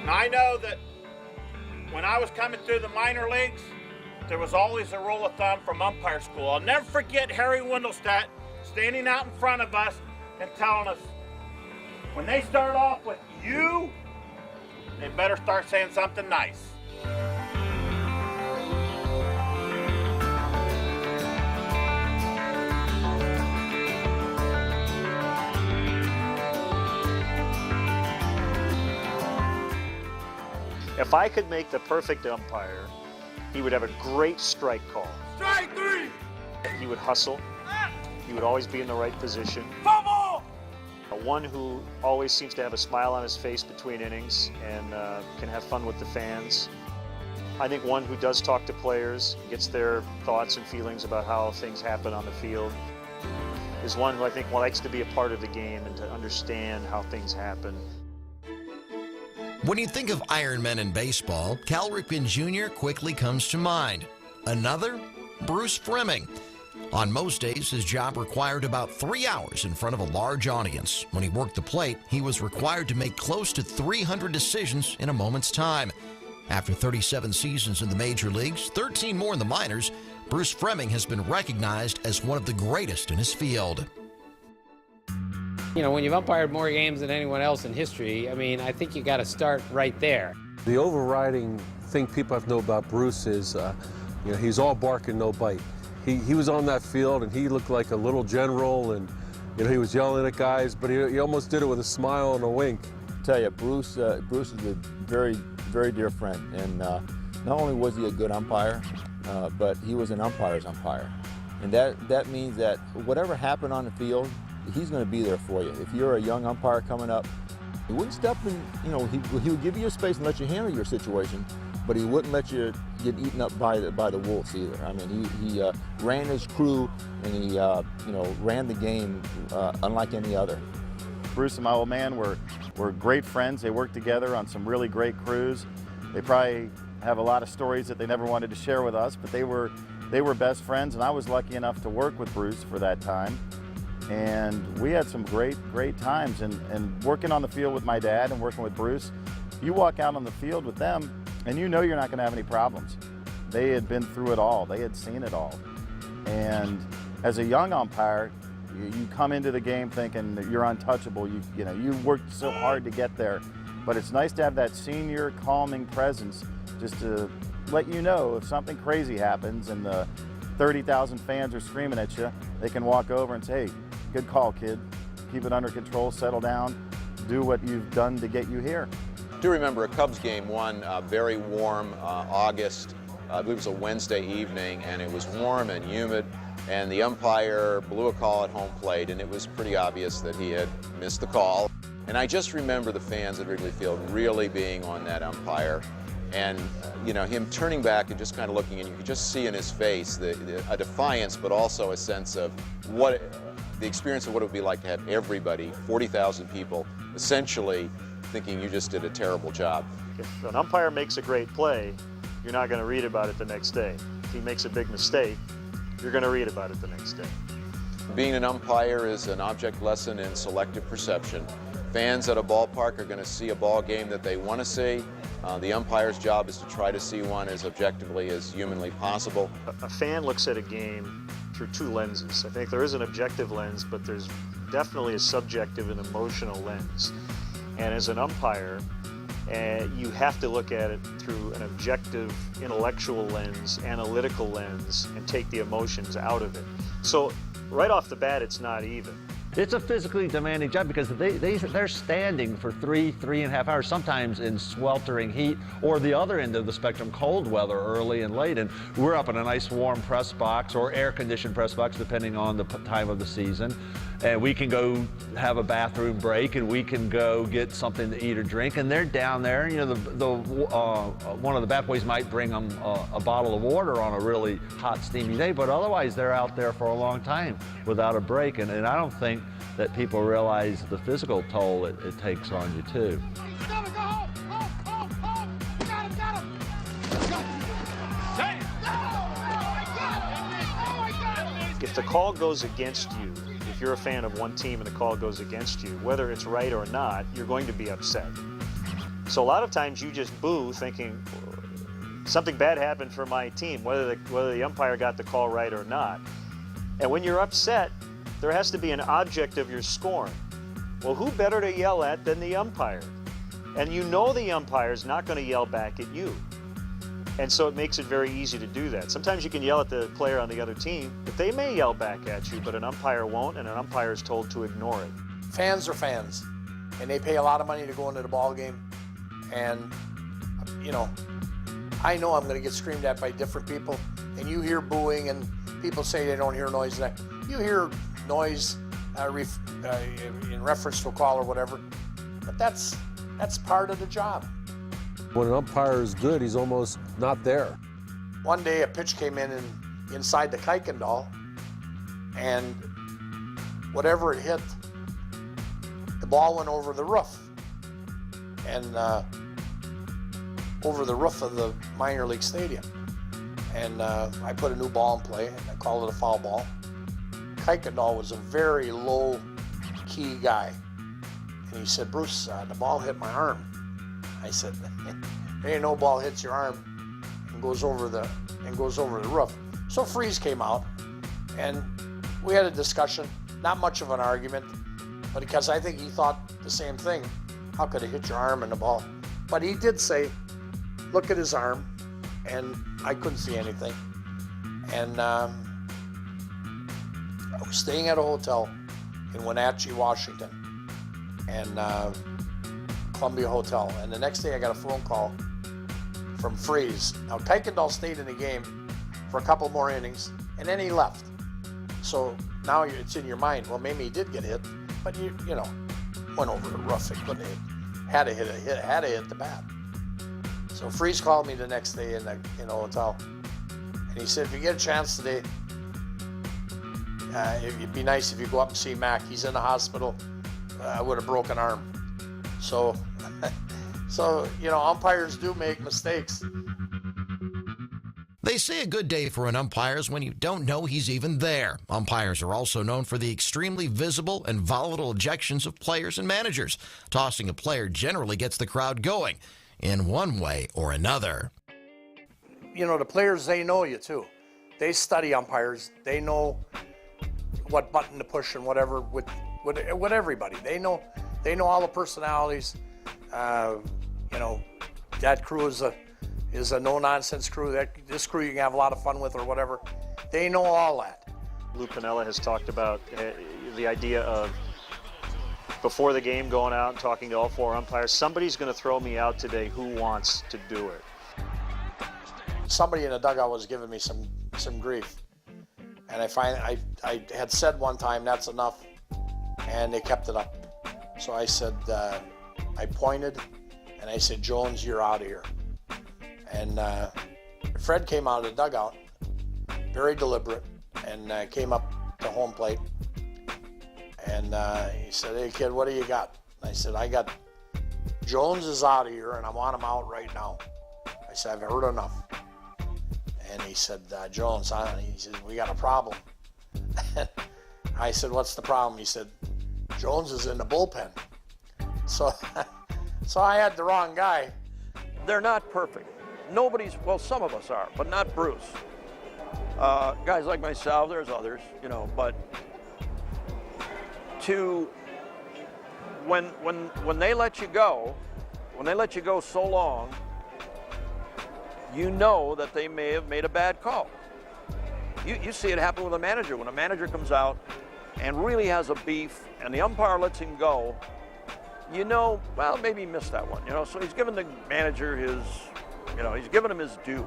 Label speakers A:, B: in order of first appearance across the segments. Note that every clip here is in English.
A: Now, I know that when I was coming through the minor leagues, there was always a rule of thumb from umpire school. I'll never forget Harry Windelstadt standing out in front of us and telling us, when they start off with you, they better start saying something nice.
B: If I could make the perfect umpire, he would have a great strike call.
A: Strike three!
B: He would hustle. He would always be in the right position.
A: Fumble!
B: One who always seems to have a smile on his face between innings and can have fun with the fans. I think one who does talk to players, gets their thoughts and feelings about how things happen on the field, is one who I think likes to be a part of the game and to understand how things happen.
C: When you think of Ironmen in baseball, Cal Ripken Jr. quickly comes to mind. Another? Bruce Fremming. On most days, his job required about 3 hours in front of a large audience. When he worked the plate, he was required to make close to 300 decisions in a moment's time. After 37 seasons in the major leagues, 13 more in the minors, Bruce Fremming has been recognized as one of the greatest in his field.
D: You know, when you've umpired more games than anyone else in history, I mean, I think you got to start right there.
E: The overriding thing people have to know about Bruce is, you know, he's all bark and no bite. He was on that field and he looked like a little general, and you know, he was yelling at guys, but he almost did it with a smile and a wink.
F: I tell you, Bruce is a very, very dear friend, and not only was he a good umpire, but he was an umpire's umpire, and that means that whatever happened on the field, he's going to be there for you. If you're a young umpire coming up, he wouldn't step in, you know, he would give you your space and let you handle your situation, but he wouldn't let you get eaten up by the wolves either. I mean, he ran his crew, and he, you know, ran the game unlike any other.
G: Bruce and my old man were great friends. They worked together on some really great crews. They probably have a lot of stories that they never wanted to share with us, but they were best friends, and I was lucky enough to work with Bruce for that time. And we had some great times, and working on the field with my dad and working with Bruce, you walk out on the field with them and you know you're not going to have any problems. They had been through it all. They had seen it all. And as a young umpire, you come into the game thinking that you're untouchable. You know, you worked so hard to get there, but it's nice to have that senior calming presence just to let you know if something crazy happens and the 30,000 fans are screaming at you, they can walk over and say, hey, good call, kid. Keep it under control, settle down, do what you've done to get you here.
H: I do remember a Cubs game one very warm August. I believe it was a Wednesday evening, and it was warm and humid, and the umpire blew a call at home plate, and it was pretty obvious that he had missed the call. And I just remember the fans at Wrigley Field really being on that umpire. And you know, him turning back and just kind of looking, and you could just see in his face a defiance, but also a sense of the experience of what it would be like to have everybody, 40,000 people, essentially thinking you just did a terrible job.
B: If an umpire makes a great play, you're not going to read about it the next day. If he makes a big mistake, you're going to read about it the next day.
H: Being an umpire is an object lesson in selective perception. Fans at a ballpark are going to see a ball game that they want to see. The umpire's job is to try to see one as objectively as humanly possible.
B: A fan looks at a game through two lenses. I think there is an objective lens, but there's definitely a subjective and emotional lens. And as an umpire, you have to look at it through an objective, intellectual lens, analytical lens, and take the emotions out of it. So right off the bat, it's not even.
I: It's a physically demanding job because they're standing for 3.5 hours, sometimes in sweltering heat, or the other end of the spectrum, cold weather early and late. And we're up in a nice warm press box or air-conditioned press box, depending on the time of the season. And we can go have a bathroom break, and we can go get something to eat or drink. And they're down there. You know, one of the bat boys might bring them a bottle of water on a really hot, steamy day, but otherwise they're out there for a long time without a break. And I don't think that people realize the physical toll it takes on you too.
B: If the call goes against you, if you're a fan of one team and the call goes against you, whether it's right or not, you're going to be upset. So a lot of times you just boo thinking something bad happened for my team, whether the umpire got the call right or not. And when you're upset, there has to be an object of your scorn. Well, who better to yell at than the umpire? And you know the umpire's not going to yell back at you. And so it makes it very easy to do that. Sometimes you can yell at the player on the other team, but they may yell back at you, but an umpire won't, and an umpire is told to ignore it.
J: Fans are fans, and they pay a lot of money to go into the ball game. And, you know, I know I'm going to get screamed at by different people, and you hear booing, and people say they don't hear noise. You hear noise in reference to a call or whatever, but that's part of the job.
E: When an umpire is good, he's almost not there.
J: One day a pitch came in inside the Kuykendall, and whatever it hit, the ball went over the roof. And over the roof of the minor league stadium. And I put a new ball in play, and I called it a foul ball. Kuykendall was a very low-key guy. And he said, "Bruce, the ball hit my arm." I said, "There ain't no ball hits your arm and goes over the roof." So Freeze came out, and we had a discussion, not much of an argument, but because I think he thought the same thing. How could it hit your arm in the ball? But he did say, look at his arm, and I couldn't see anything. And I was staying at a hotel in Wenatchee, Washington, and Columbia Hotel. And the next day I got a phone call from Freeze. Now Kuykendall stayed in the game for a couple more innings, and then he left. So now it's in your mind, well, maybe he did get hit, but you know, went over the roof. It couldn't hit. Had to hit the bat. So Freeze called me the next day in the hotel, and he said, if you get a chance today, it'd be nice if you go up and see Mac. He's in the hospital with a broken arm. So, you know, umpires do make mistakes.
C: They say a good day for an umpire is when you don't know he's even there. Umpires are also known for the extremely visible and volatile ejections of players and managers. Tossing a player generally gets the crowd going in one way or another.
J: You know, the players, they know you too. They study umpires. They know what button to push and whatever with everybody. They know all the personalities. You know, that crew is a no-nonsense crew. This crew you can have a lot of fun with or whatever. They know all that.
B: Lou Piniella has talked about the idea of before the game going out and talking to all four umpires, somebody's going to throw me out today. Who wants to do it?
J: Somebody in the dugout was giving me some grief. And I had said one time, that's enough, and they kept it up. So I said, I pointed, and I said, Jones, you're out of here. And Fred came out of the dugout, very deliberate, and came up to home plate. And he said, hey, kid, what do you got? And I said, I got Jones is out of here, and I want him out right now. I said, I've heard enough. And he said, Jones, huh? He said, we got a problem. I said, what's the problem? He said, Jones is in the bullpen. So I had the wrong guy.
K: They're not perfect. Well, some of us are, but not Bruce. Guys like myself, there's others, you know, but when they let you go, so long, you know that they may have made a bad call. You see it happen with a manager. When a manager comes out and really has a beef and the umpire lets him go, you know, well, maybe he missed that one, you know, so he's giving the manager he's giving him his due.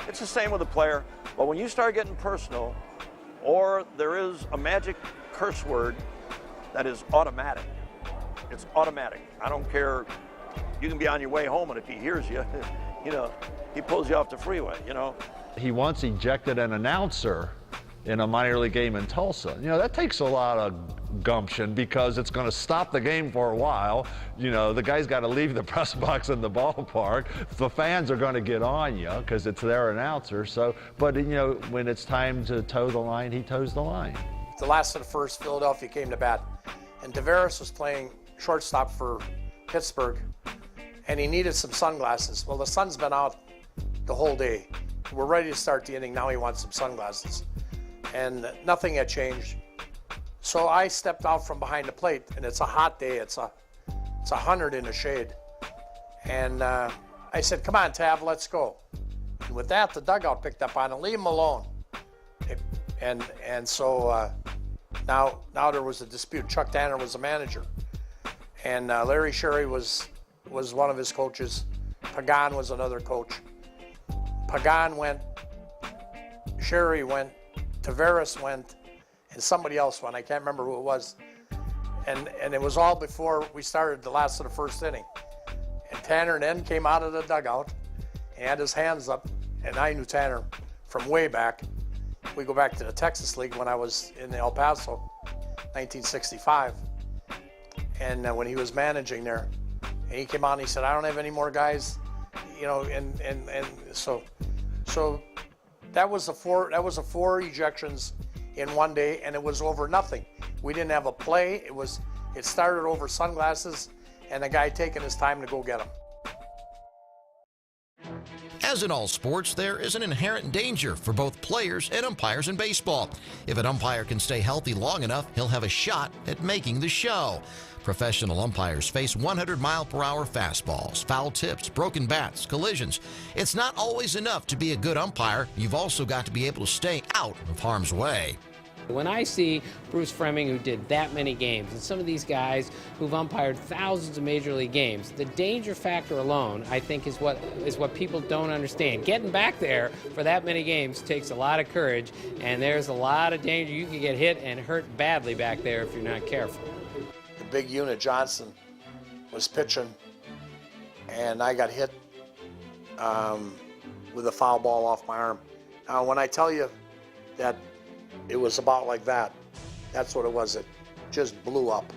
K: It's the same with a player, but when you start getting personal, or there is a magic curse word that is automatic, it's automatic. I don't care, you can be on your way home, and if he hears you, you know, he pulls you off the freeway, you know.
I: He once ejected an announcer in a minor league game in Tulsa. You know, that takes a lot of gumption because it's going to stop the game for a while. You know, the guy's got to leave the press box in the ballpark. The fans are going to get on you because it's their announcer. So, but you know, when it's time to toe the line, he toes the line.
J: The last of the first, Philadelphia came to bat, and Tavares was playing shortstop for Pittsburgh, and he needed some sunglasses. Well, the sun's been out the whole day. We're ready to start the inning. Now he wants some sunglasses. And nothing had changed. So I stepped out from behind the plate, and it's a hot day. It's 100 in the shade. And I said, come on, Tav, let's go. And with that, the dugout picked up on it. Leave him alone. And so now there was a dispute. Chuck Tanner was the manager. And Larry Sherry was one of his coaches. Pagan was another coach. Pagan went, Sherry went, Tavares went, and somebody else went. I can't remember who it was. And it was all before we started the last of the first inning. And Tanner then came out of the dugout and had his hands up, and I knew Tanner from way back. We go back to the Texas League when I was in El Paso, 1965. And when he was managing there, and he came out and he said, I don't have any more guys, you know, and so that was the four ejections in one day, and it was over nothing. We didn't have a play. It started over sunglasses and the guy taking his time to go get them.
C: As in all sports, there is an inherent danger for both players and umpires in baseball. If an umpire can stay healthy long enough, he'll have a shot at making the show. Professional umpires face 100-mile-per-hour fastballs, foul tips, broken bats, collisions. It's not always enough to be a good umpire. You've also got to be able to stay out of harm's way.
D: When I see Bruce Fremming, who did that many games, and some of these guys who've umpired thousands of major league games, the danger factor alone, I think, is what people don't understand. Getting back there for that many games takes a lot of courage, and there's a lot of danger. You can get hit and hurt badly back there if you're not careful.
J: The big unit, Johnson, was pitching, and I got hit with a foul ball off my arm. Now, when I tell you that it was about like that, that's what it was. It just blew up.